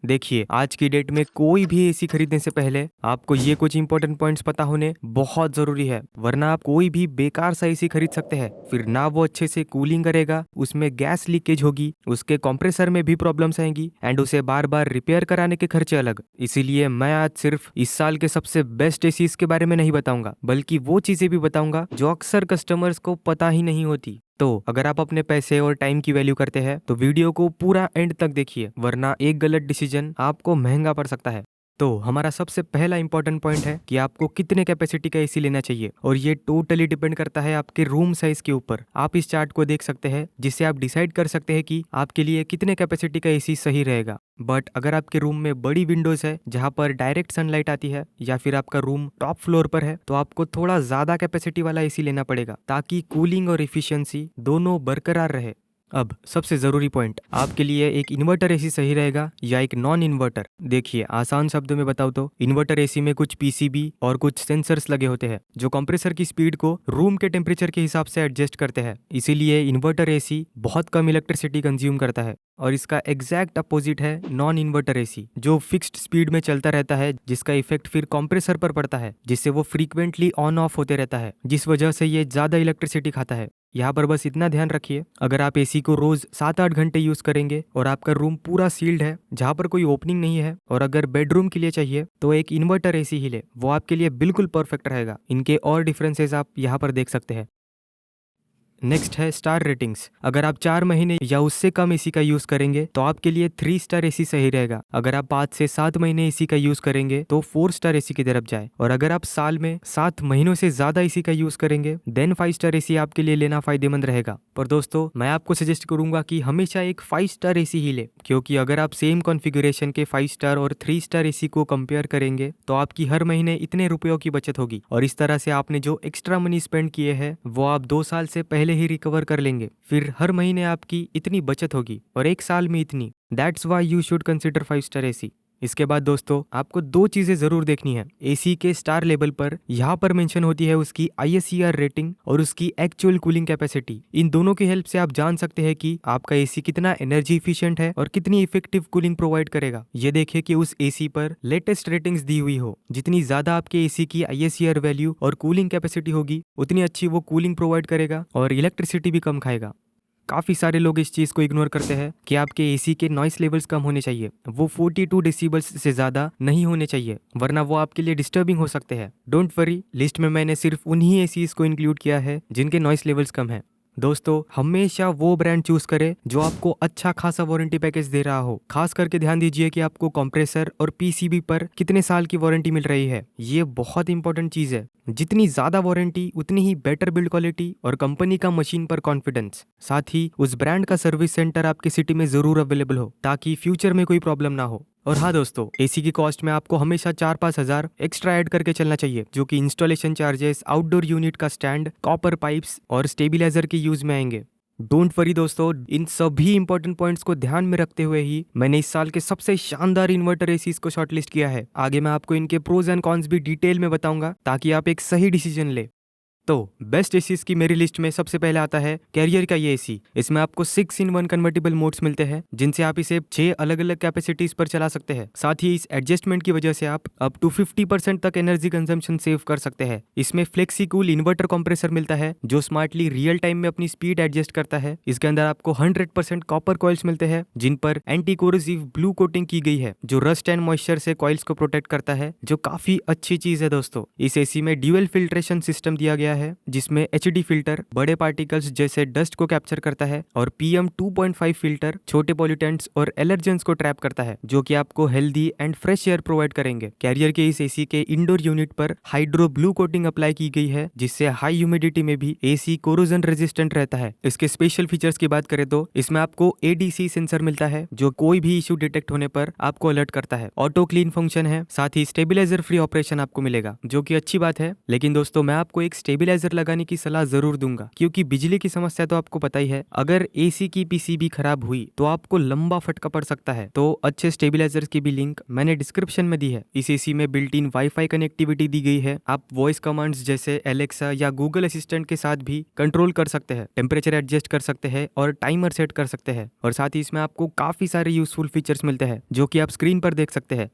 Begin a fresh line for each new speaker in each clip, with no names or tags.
देखिए, आज की डेट में कोई भी एसी खरीदने से पहले आपको ये कुछ इंपॉर्टेंट पॉइंट्स पता होने बहुत जरूरी है, वरना आप कोई भी बेकार सा एसी खरीद सकते हैं। फिर ना वो अच्छे से कूलिंग करेगा, उसमें गैस लीकेज होगी, उसके कंप्रेसर में भी प्रॉब्लम्स आएंगी एंड उसे बार बार रिपेयर कराने के खर्चे अलग। इसीलिए मैं आज सिर्फ इस साल के सबसे बेस्ट एसीज के बारे में नहीं बताऊंगा, बल्कि वो चीजें भी बताऊंगा जो अक्सर कस्टमर्स को पता ही नहीं होती। तो अगर आप अपने पैसे और टाइम की वैल्यू करते हैं तो वीडियो को पूरा एंड तक देखिए, वरना एक गलत डिसीजन आपको महंगा पड़ सकता है। तो हमारा सबसे पहला इंपॉर्टेंट पॉइंट है कि आपको कितने कैपेसिटी का एसी लेना चाहिए, और ये टोटली डिपेंड करता है आपके रूम साइज के ऊपर। आप इस चार्ट को देख सकते हैं, जिससे आप डिसाइड कर सकते हैं कि आपके लिए कितने कैपेसिटी का एसी सही रहेगा। बट अगर आपके रूम में बड़ी विंडोज है जहां पर डायरेक्ट सनलाइट आती है, या फिर आपका रूम टॉप फ्लोर पर है, तो आपको थोड़ा ज्यादा कैपेसिटी वाला एसी लेना पड़ेगा, ताकि कूलिंग और एफिशिएंसी दोनों बरकरार रहे। अब सबसे जरूरी पॉइंट, आपके लिए एक इन्वर्टर एसी सही रहेगा या एक नॉन इन्वर्टर। देखिए, आसान शब्दों में बताओ तो इन्वर्टर एसी में कुछ पीसीबी और कुछ सेंसर्स लगे होते हैं जो कंप्रेसर की स्पीड को रूम के टेम्परेचर के हिसाब से एडजस्ट करते हैं। इसीलिए इन्वर्टर एसी बहुत कम इलेक्ट्रिसिटी कंज्यूम करता है। और इसका एग्जैक्ट अपोजिट है नॉन इन्वर्टर एसी, जो फिक्स्ड स्पीड में चलता रहता है, जिसका इफेक्ट फिर कंप्रेसर पर पड़ता है, जिससे वो फ्रीक्वेंटली ऑन ऑफ होते रहता है, जिस वजह से ये ज्यादा इलेक्ट्रिसिटी खाता है। यहाँ पर बस इतना ध्यान रखिए, अगर आप एसी को रोज 7-8 घंटे यूज करेंगे और आपका रूम पूरा सील्ड है जहाँ पर कोई ओपनिंग नहीं है, और अगर बेडरूम के लिए चाहिए तो एक इन्वर्टर एसी ही ले, वो आपके लिए बिल्कुल परफेक्ट रहेगा। इनके और डिफरेंसेस आप यहाँ पर देख सकते हैं। नेक्स्ट है स्टार रेटिंग्स। अगर आप 4 महीने या उससे कम एसी का यूज करेंगे तो आपके लिए 3 स्टार एसी सही रहेगा। अगर आप 5 से 7 महीने एसी का यूज करेंगे तो 4 स्टार एसी की तरफ जाए, और अगर आप साल में 7 महीनों से ज्यादा एसी का यूज करेंगे देन 5 स्टार एसी आपके लिए लेना फायदेमंद रहेगा। पर दोस्तों, मैं आपको सजेस्ट करूंगा कि हमेशा एक 5 स्टार एसी ही ले, क्योंकि अगर आप सेम कॉन्फ़िगरेशन के 5 स्टार और 3 स्टार एसी को कंपेयर करेंगे तो आपकी हर महीने इतने रुपयों की बचत होगी, और इस तरह से आपने जो एक्स्ट्रा मनी स्पेंड किए हैं वो आप 2 साल से पहले ही रिकवर कर लेंगे। फिर हर महीने आपकी इतनी बचत होगी और एक साल में इतनी। That's why you should consider 5 star AC. इसके बाद दोस्तों, आपको 2 चीजें जरूर देखनी है। एसी के स्टार लेवल पर यहाँ पर मेंशन होती है उसकी ISCR रेटिंग और उसकी एक्चुअल कूलिंग कैपेसिटी। इन दोनों की हेल्प से आप जान सकते हैं कि आपका एसी कितना एनर्जी इफिशिएंट है और कितनी इफेक्टिव कूलिंग प्रोवाइड करेगा। ये देखिए कि उस एसी पर लेटेस्ट रेटिंग्स दी हुई हो। जितनी ज्यादा आपके एसी की ISCR वैल्यू और कूलिंग कैपेसिटी होगी, उतनी अच्छी वो कूलिंग प्रोवाइड करेगा और इलेक्ट्रिसिटी भी कम खाएगा। काफ़ी सारे लोग इस चीज़ को इग्नोर करते हैं कि आपके एसी के नॉइस लेवल्स कम होने चाहिए। वो 42 डेसिबल्स से ज़्यादा नहीं होने चाहिए, वरना वो आपके लिए डिस्टर्बिंग हो सकते हैं। डोंट वरी, लिस्ट में मैंने सिर्फ उन्हीं एसीज को इंक्लूड किया है जिनके नॉइस लेवल्स कम है। दोस्तों, हमेशा वो ब्रांड चूज करें जो आपको अच्छा खासा वारंटी पैकेज दे रहा हो। खास करके ध्यान दीजिए कि आपको कंप्रेसर और पीसीबी पर कितने साल की वारंटी मिल रही है। ये बहुत इंपॉर्टेंट चीज है। जितनी ज्यादा वारंटी उतनी ही बेटर बिल्ड क्वालिटी और कंपनी का मशीन पर कॉन्फिडेंस। साथ ही उस ब्रांड का सर्विस सेंटर आपकी सिटी में जरूर अवेलेबल हो, ताकि फ्यूचर में कोई प्रॉब्लम ना हो। और हाँ दोस्तों, एसी की कॉस्ट में आपको हमेशा 4-5 हजार एक्स्ट्रा ऐड करके चलना चाहिए, जो कि इंस्टॉलेशन चार्जेस, आउटडोर यूनिट का स्टैंड, कॉपर पाइप्स और स्टेबिलाईजर के यूज में आएंगे। डोंट वरी दोस्तों, इन सभी इंपॉर्टेंट पॉइंट्स को ध्यान में रखते हुए ही मैंने इस साल के सबसे शानदार इन्वर्टर एसीज को शॉर्टलिस्ट किया है। आगे मैं आपको इनके प्रोज एंड कॉन्स भी डिटेल में बताऊंगा, ताकि आप एक सही डिसीजन ले। तो बेस्ट एसीज की मेरी लिस्ट में सबसे पहले आता है कैरियर का ये एसी। इसमें आपको 6-in-1 कन्वर्टेबल मोड्स मिलते हैं, जिनसे आप इसे 6 अलग अलग कैपेसिटीज पर चला सकते हैं। साथ ही इस एडजस्टमेंट की वजह से आप अप टू 50% तक एनर्जी कंजम्पशन सेव कर सकते हैं। इसमें फ्लेक्सी कूल इन्वर्टर कंप्रेसर मिलता है, जो स्मार्टली रियल टाइम में अपनी स्पीड एडजस्ट करता है। इसके अंदर आपको 100% कॉपर कॉइल्स मिलते हैं, जिन पर एंटी कोरोसिव ब्लू कोटिंग की गई है, जो रस्ट एंड मॉइस्चर से कॉइल्स को प्रोटेक्ट करता है, जो काफी अच्छी चीज है दोस्तों। इस एसी में ड्यूअल फिल्ट्रेशन सिस्टम दिया गया है, जिसमें HD फिल्टर बड़े पार्टिकल्स जैसे डस्ट को कैप्चर करता है, और PM 2.5 फिल्टर छोटे पॉल्यूटेंट्स और एलर्जेंस को ट्रैप करता है, जो कि आपको healthy and fresh air provide करेंगे। कैरियर के इस एसी के इंडोर यूनिट पर हाइड्रो ब्लू कोटिंग अप्लाई की गई है, जिससे हाई ह्यूमिडिटी में भी एसी कोरोजन रेजिस्टेंट रहता है। इसके स्पेशल फीचर्स की बात करें तो इसमें आपको ADC सेंसर मिलता है, जो कोई भी इश्यू डिटेक्ट होने पर आपको अलर्ट करता है। ऑटो क्लीन फंक्शन है, साथ ही स्टेबिलाईजर फ्री ऑपरेशन आपको मिलेगा, जो कि अच्छी बात है। लेकिन दोस्तों, मैं आपको एक स्टेबिलाईजर स्टेबिलाईजर लगाने की सलाह जरूर दूंगा, क्योंकि बिजली की समस्या तो आपको पता ही है। अगर एसी की पीसीबी खराब हुई तो आपको लंबा फटका पड़ सकता है। तो अच्छे स्टेबिलाईजर की भी लिंक मैंने डिस्क्रिप्शन में दी है। इस एसी में बिल्ट इन वाईफाई कनेक्टिविटी दी गई है। आप वॉइस कमांड्स जैसे एलेक्सा या गूगल असिस्टेंट के साथ भी कंट्रोल कर सकते हैं, टेम्परेचर एडजस्ट कर सकते हैं और टाइमर सेट कर सकते हैं। और साथ ही इसमें आपको काफी सारे यूजफुल फीचर्स मिलते हैं जो कि आप स्क्रीन पर देख सकते हैं।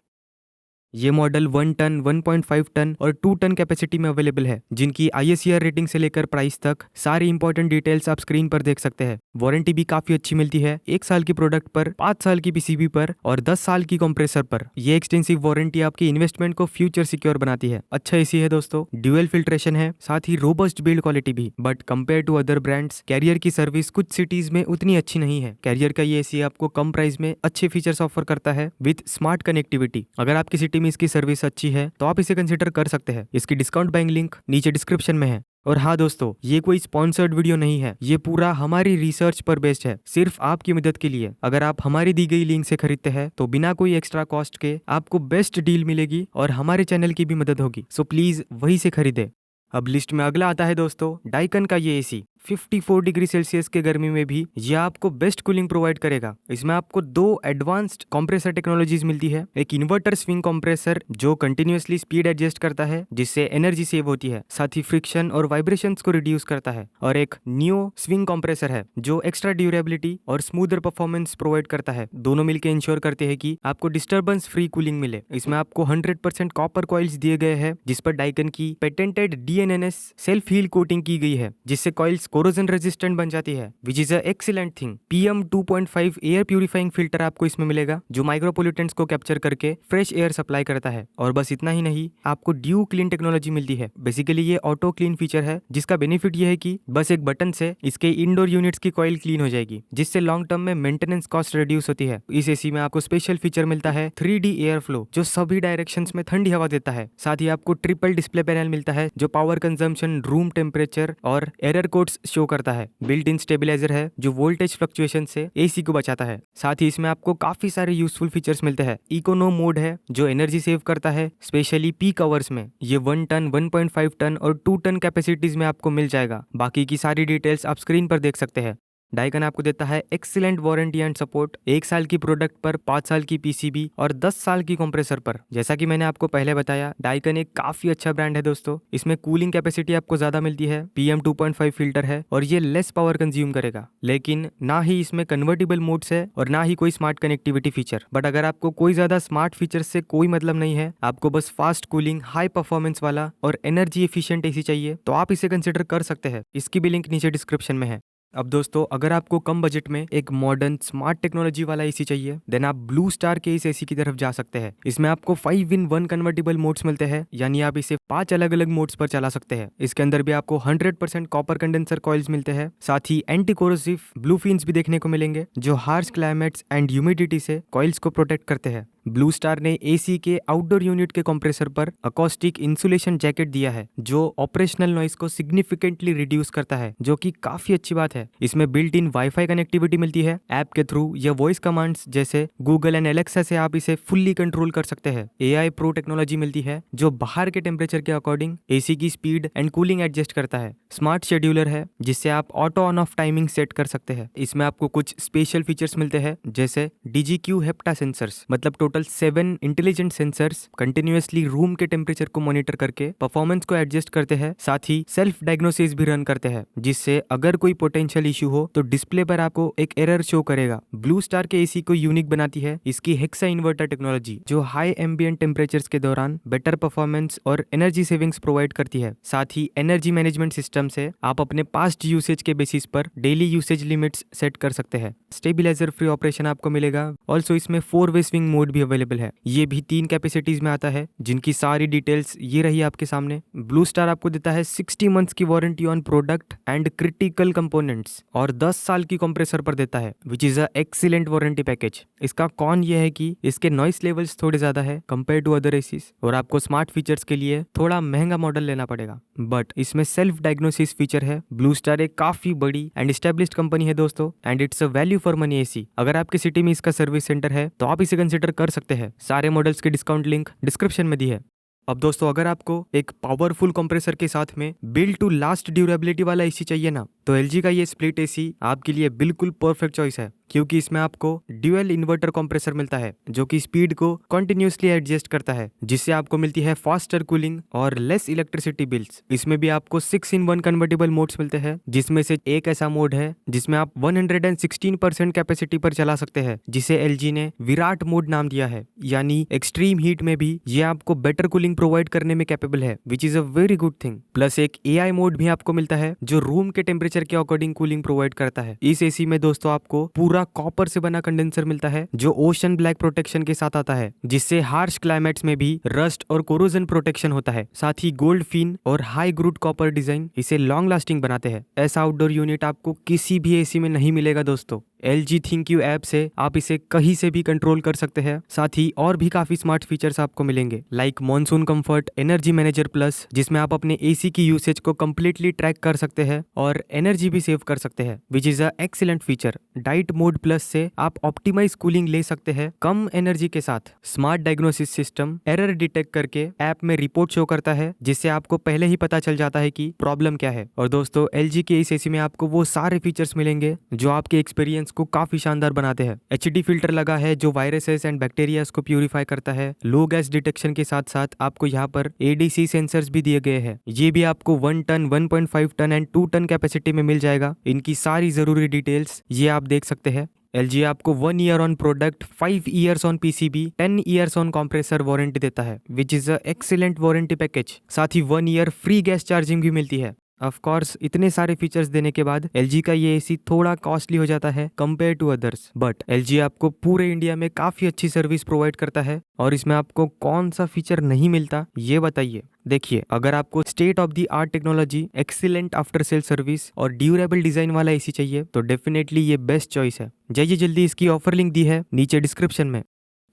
ये मॉडल 1 टन, 1.5 टन और 2 टन कैपेसिटी में अवेलेबल है, जिनकी ISCR रेटिंग से लेकर प्राइस तक सारी इंपॉर्टेंट डिटेल्स आप स्क्रीन पर देख सकते हैं। वारंटी भी काफी अच्छी मिलती है, 1 साल की प्रोडक्ट पर, 5 साल की पीसीबी पर और 10 साल की कंप्रेसर पर। ये एक्सटेंसिव वारंटी आपकी इन्वेस्टमेंट को फ्यूचर सिक्योर बनाती है। अच्छा एसी है दोस्तों, ड्यूअल फिल्ट्रेशन है, साथ ही रोबस्ट बिल्ड क्वालिटी भी। But compare to other brands, Carrier की सर्विस कुछ सिटीज में उतनी अच्छी नहीं है। कैरियर का ये एसी आपको कम प्राइस में अच्छे फीचर्स ऑफर करता है विद स्मार्ट कनेक्टिविटी। अगर आपकी सिटी में इसकी सर्विस अच्छी है तो आप इसे कंसिडर कर सकते हैं। इसकी डिस्काउंट बाइंग लिंक नीचे डिस्क्रिप्शन में है। और हाँ दोस्तों, ये कोई स्पॉन्सर्ड वीडियो नहीं है, ये पूरा हमारी रिसर्च पर बेस्ड है, सिर्फ आपकी मदद के लिए। अगर आप हमारी दी गई लिंक से खरीदते हैं तो बिना कोई एक्स्ट्रा कॉस्ट के आपको बेस्ट डील मिलेगी और हमारे चैनल की भी मदद होगी। सो प्लीज वहीं से खरीदे। अब लिस्ट में अगला आता है दोस्तों डाइकन का ये एसी। 54 डिग्री सेल्सियस के गर्मी में भी यह आपको बेस्ट कूलिंग प्रोवाइड करेगा। इसमें आपको 2 एडवांस्ड कंप्रेसर टेक्नोलॉजीज मिलती है। एक इन्वर्टर स्विंग कंप्रेसर जो कंटिन्यूअसली स्पीड एडजस्ट करता है, जिससे एनर्जी सेव होती है, साथ ही फ्रिक्शन और वाइब्रेशंस को रिड्यूस करता है। और एक नियो स्विंग कंप्रेसर है जो एक्स्ट्रा ड्यूरेबिलिटी और स्मूदर परफॉर्मेंस प्रोवाइड करता है। दोनों मिलकर इंश्योर करते हैं कि आपको डिस्टर्बेंस फ्री कूलिंग मिले। इसमें आपको 100% कॉपर कॉइल्स दिए गए हैं, जिस पर डाइकन की patented DNNS self heal coating की गई है, जिससे कॉइल्स कोरोजन रेजिस्टेंट बन जाती है, which is a excellent thing. PM 2.5 air purifying filter आपको इसमें मिलेगा, जो माइक्रोपोल्यूटेंट्स को कैप्चर करके फ्रेश एयर सप्लाई करता है। और बस इतना ही नहीं, आपको ड्यू क्लीन टेक्नोलॉजी मिलती है। बेसिकली ये ऑटो क्लीन फीचर है, जिसका बेनिफिट ये है कि बस एक बटन से इसके इंडोर यूनिट्स की कॉइल क्लीन हो जाएगी, जिससे लॉन्ग टर्म में मेंटेनेंस कॉस्ट रिड्यूस होती है। इस एसी में आपको स्पेशल फीचर मिलता है 3D एयर फ्लो, जो सभी डायरेक्शंस में ठंडी हवा देता है। साथ ही आपको ट्रिपल डिस्प्ले पैनल मिलता है, जो पावर कंजम्पशन, रूम टेम्परेचर और एरर कोड्स शो करता है। बिल्ट इन स्टेबिलाईजर है जो वोल्टेज फ्लक्चुएशन से एसी को बचाता है। साथ ही इसमें आपको काफी सारे यूजफुल फीचर्स मिलते हैं। इकोनो मोड है जो एनर्जी सेव करता है, स्पेशली पीक आवर्स में। ये 1 टन, 1.5 टन और 2 टन कैपेसिटीज में आपको मिल जाएगा। बाकी की सारी डिटेल्स आप स्क्रीन पर देख सकते हैं। डाइकन आपको देता है एक्सीलेंट वारंटी एंड सपोर्ट, 1 साल की प्रोडक्ट पर, 5 साल की पीसीबी और 10 साल की कंप्रेसर पर। जैसा कि मैंने आपको पहले बताया, डाइकन एक काफी अच्छा ब्रांड है दोस्तों। इसमें कूलिंग कैपेसिटी आपको ज्यादा मिलती है, PM 2.5 फिल्टर है और ये लेस पावर कंज्यूम करेगा। लेकिन ना ही इसमें कन्वर्टेबल मोड्स है और ना ही कोई स्मार्ट कनेक्टिविटी फीचर। बट अगर आपको कोई ज्यादा स्मार्ट फीचर्स से कोई मतलब नहीं है, आपको बस फास्ट कूलिंग, हाई परफॉर्मेंस वाला और एनर्जी एफिशिएंट एसी चाहिए, तो आप इसे कंसिडर कर सकते हैं। इसकी भी लिंक नीचे डिस्क्रिप्शन में है। अब दोस्तों, अगर आपको कम बजट में एक मॉडर्न स्मार्ट टेक्नोलॉजी वाला एसी चाहिए, देन आप ब्लू स्टार के इस एसी की तरफ जा सकते हैं। इसमें आपको 5-in-1 कन्वर्टेबल मोड्स मिलते हैं, यानी आप इसे 5 अलग अलग मोड्स पर चला सकते हैं। इसके अंदर भी आपको 100% कॉपर कंडेंसर कॉइल्स मिलते हैं। साथ ही एंटी कोरोसिव ब्लू फिन्स भी देखने को मिलेंगे, जो हार्श क्लाइमेट्स एंड ह्यूमिडिटी से कॉइल्स को प्रोटेक्ट करते हैं। ब्लू स्टार ने एसी के आउटडोर यूनिट के कंप्रेसर पर अकॉस्टिक इंसुलेशन जैकेट दिया है, जो ऑपरेशनल नॉइस को सिग्निफिकेंटली रिड्यूस करता है, जो कि काफी अच्छी बात है। इसमें बिल्ट इन वाईफाई कनेक्टिविटी मिलती है ऐप के थ्रू, या वॉइस कमांड्स जैसे गूगल एंड एलेक्सा से आप इसे फुल्ली कंट्रोल कर सकते हैं। AI प्रो टेक्नोलॉजी मिलती है, जो बाहर के टेम्परेचर के अकॉर्डिंग एसी की स्पीड एंड कूलिंग एडजस्ट करता है। स्मार्ट शेड्यूलर है, जिससे आप auto on off timing set कर सकते हैं। इसमें आपको कुछ स्पेशल फीचर्स मिलते हैं, जैसे DGQ हेप्टा सेंसर्स, मतलब total 7 intelligent sensors continuously room के टेम्परेचर को मॉनिटर करके परफॉर्मेंस को एडजस्ट करते हैं। साथ ही सेल्फ डायग्नोसिस भी रन करते हैं, जिससे अगर कोई पोटेंशियल इशू हो तो डिस्प्ले पर आपको एक एरर शो करेगा। ब्लू स्टार के एसी को यूनिक बनाती है इसकी हेक्सा इन्वर्टर टेक्नोलॉजी, जो हाई एम्बिएंट टेम्परेचर्स के दौरान बेटर परफॉर्मेंस और एनर्जी सेविंग्स प्रोवाइड करती है। साथ ही एनर्जी मैनेजमेंट सिस्टम से आप अपने पास्ट यूसेज के बेसिस पर डेली यूसेज लिमिट्स सेट कर सकते हैं। स्टेबिलाईजर फ्री ऑपरेशन आपको मिलेगा। ऑल्सो इसमें 4-वे स्विंग मोड भी अवेलेबल है। ये भी 3 कैपेसिटीज में आता है, जिनकी सारी डिटेल्स ये रही आपके सामने। ब्लू स्टार आपको देता है 60 मंथ्स की warranty on product and critical components और 10 साल की कंप्रेसर पर देता है, which is a excellent warranty package. इसका कौन ये है कि इसके नॉइस लेवल्स थोड़े ज्यादा है कंपेयर टू अदर एसीज, और आपको स्मार्ट फीचर्स के लिए थोड़ा महंगा मॉडल लेना पड़ेगा। बट इसमें सेल्फ डायग्नोसिस फीचर है। ब्लू स्टार एक काफी बड़ी एंड एस्टेब्लिश्ड कंपनी है दोस्तों, and it's a value for money AC. अगर आपके सिटी में इसका सर्विस सेंटर है तो आप इसे कंसिडर कर सकते हैं। सारे मॉडल्स की डिस्काउंट लिंक डिस्क्रिप्शन में दी है। अब दोस्तों अगर आपको एक पावरफुल कंप्रेसर के साथ में बिल्ड टू लास्ट ड्यूरेबिलिटी वाला एसी चाहिए ना, तो एलजी का ये स्प्लिट एसी आपके लिए बिल्कुल परफेक्ट चॉइस है, क्योंकि इसमें आपको ड्यूअल इन्वर्टर कंप्रेसर मिलता है जो कि स्पीड को कंटिन्यूअसली एडजस्ट करता है, जिससे आपको मिलती है फास्टर कूलिंग और लेस इलेक्ट्रिसिटी बिल्स। इसमें भी आपको 6-in-1 कन्वर्टेबल मोड्स मिलते हैं, जिसमें से एक ऐसा मोड है जिसमें आप 116% कैपेसिटी पर चला सकते हैं, जिसे एलजी ने विराट मोड नाम दिया है। यानी एक्सट्रीम हीट में भी ये आपको बेटर कूलिंग प्रोवाइड करने में कैपेबल है, which is a very good thing. Plus एक एआई मोड भी आपको मिलता है जो रूम के टेम्परेचर के अकॉर्डिंग कूलिंग प्रोवाइड करता है। इस एसी में दोस्तों आपको पूरा कॉपर से बना कंडेंसर मिलता है जो ओशन ब्लैक प्रोटेक्शन के साथ आता है, जिससे हार्श क्लाइमेट्स में भी रस्ट और कोरोजन प्रोटेक्शन होता है। साथ ही गोल्ड फिन और हाई ग्रूड कॉपर डिजाइन इसे लॉन्ग लास्टिंग बनाते हैं। ऐसा आउटडोर यूनिट आपको किसी भी एसी में नहीं मिलेगा दोस्तों। LG ThinkU ऐप से आप इसे कहीं से भी कंट्रोल कर सकते हैं। साथ ही और भी काफी स्मार्ट फीचर्स आपको मिलेंगे, like monsoon comfort, energy manager plus, जिसमें आप अपने एसी की यूसेज को कंप्लीटली ट्रैक कर सकते हैं और एनर्जी भी सेव कर सकते हैं, which is a excellent feature. Diet mode plus से आप ऑप्टिमाइज कूलिंग ले सकते हैं कम एनर्जी के साथ। Smart diagnosis system error detect करके ऐप में रिपोर्ट शो करता है, जिससे आपको पहले ही पता चल जाता है कि प्रॉब्लम क्या है। और दोस्तों LG के इस एसी में आपको वो सारे फीचर्स मिलेंगे जो आपके एक्सपीरियंस को काफी शानदार बनाते हैं। HD फिल्टर लगा है जो वायरसेस एंड बैक्टीरियाज को प्यूरिफाई करता है। लो गैस डिटेक्शन के साथ साथ आपको यहाँ पर ADC सेंसर्स भी दिए गए हैं। ये भी आपको 1 ton, 1.5 ton and 2 ton capacity में मिल जाएगा। इनकी सारी जरूरी डिटेल्स ये आप देख सकते हैं। LG आपको 1 year on product, 5 years on PCB, 10 years on compressor warranty देता है, which is a excellent warranty package. साथ ही 1 ईयर फ्री गैस चार्जिंग भी मिलती है। ऑफ कोर्स इतने सारे फीचर्स देने के बाद LG का ये एसी थोड़ा कॉस्टली हो जाता है compare to others, but LG आपको पूरे इंडिया में काफी अच्छी सर्विस प्रोवाइड करता है। और इसमें आपको कौन सा फीचर नहीं मिलता ये बताइए। देखिए, अगर आपको state of the art technology, excellent after sale service और ड्यूरेबल डिजाइन वाला एसी चाहिए तो डेफिनेटली ये बेस्ट चॉइस है। जाइए जल्दी, इसकी ऑफर लिंक दी है नीचे डिस्क्रिप्शन में।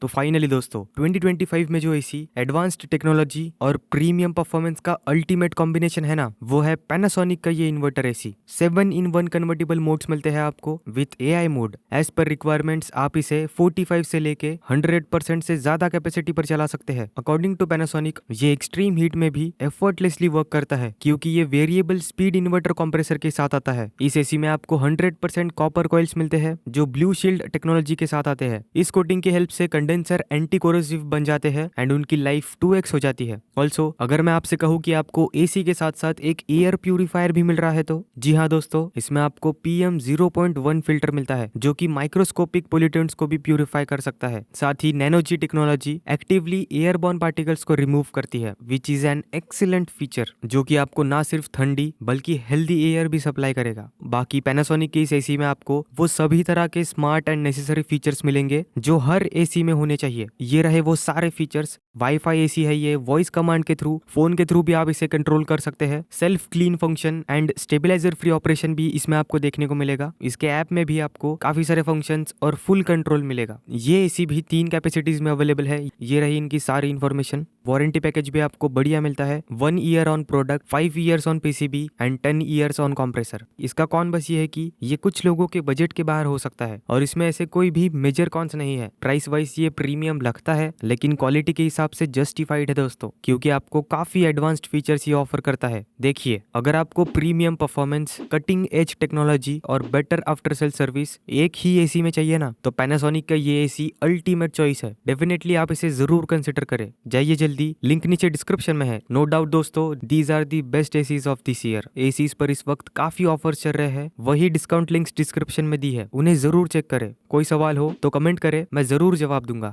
तो फाइनली दोस्तों 2025 में जो एसी एडवांस्ड टेक्नोलॉजी और प्रीमियम परफॉर्मेंस का अल्टीमेट कॉम्बिनेशन है ना, वो है पैनासोनिक का ये inverter AC. 7-in-1 convertible modes मिलते हैं आपको with AI mode. As per requirements आप इसे 45 से लेके 100% से ज्यादा कैपेसिटी पर चला सकते हैं। अकॉर्डिंग टू पैनासोनिक ये एक्सट्रीम हीट में भी एफर्टलेसली वर्क करता है, क्योंकि ये वेरिएबल स्पीड इन्वर्टर कंप्रेसर के साथ आता है। इस एसी में आपको 100% कॉपर कॉइल्स मिलते हैं जो ब्लू शील्ड टेक्नोलॉजी के साथ आते हैं। इस कोटिंग की हेल्प से कंडेंसर एंटी कोरोसिव बन जाते हैं एंड उनकी लाइफ 2x हो जाती है। ऑल्सो अगर मैं आपसे कहूँ कि आपको एसी के साथ साथ एक एयर प्यूरिफायर भी मिल रहा है तो जी हाँ दोस्तों, इसमें आपको PM 0.1 फिल्टर मिलता है जो कि माइक्रोस्कोपिक पोल्यूटेंट्स को भी प्यूरिफाई कर सकता है। साथ ही नैनोजी टेक्नोलॉजी एक्टिवली एयरबॉर्न पार्टिकल्स को रिमूव करती है, which is an excellent feature जो कि आपको ना सिर्फ ठंडी बल्कि हेल्दी एयर भी सप्लाई करेगा। बाकी पैनासोनिक के इस एसी में आपको वो सभी तरह के स्मार्ट एंड नेसेसरी फीचर्स मिलेंगे जो हर एसी में होने चाहिए। ये रहे वो सारे फीचर्स। वाईफाई एसी है ये, वॉइस कमांड के थ्रू, फोन के थ्रू भी आप इसे कंट्रोल कर सकते हैं। Self clean function and stabiliser free operation भी इसमें आपको देखने को मिलेगा। इसके ऐप में भी आपको काफी सारे फंक्शंस और फुल कंट्रोल मिलेगा। ये एसी भी 3 कैपेसिटीज में अवेलेबल है। ये रही इनकी सारी इन्फॉर्मेशन। वारंटी पैकेज भी आपको बढ़िया मिलता है, 1 year on product, 5 years on PCB and 10 years on compressor. इसका कौन बस ये है कि ये कुछ लोगों के बजट के बाहर हो सकता है और इसमें ऐसे कोई भी मेजर कॉन्स नहीं है। प्राइस वाइज ये प्रीमियम लगता है, लेकिन क्वालिटी के हिसाब से जस्टिफाइड है दोस्तों, क्योंकि आपको काफी एडवांस्ड फीचर्स ये ऑफर करता है। देखिए, अगर आपको premium performance, cutting edge technology और बेटर आफ्टर सेल सर्विस एक ही एसी में चाहिए ना, तो पैनासोनिक का ये एसी अल्टीमेट चॉइस है। डेफिनेटली आप इसे जरूर कंसिडर करें। जाइए जल्दी, लिंक नीचे डिस्क्रिप्शन में है। नो डाउट दोस्तों, these are the best ACs of this year. ACs पर इस वक्त काफी ऑफर्स चल रहे हैं, वही डिस्काउंट लिंक्स डिस्क्रिप्शन में दी है, उन्हें जरूर चेक करें। कोई सवाल हो तो कमेंट करें, मैं जरूर जवाब दूंगा।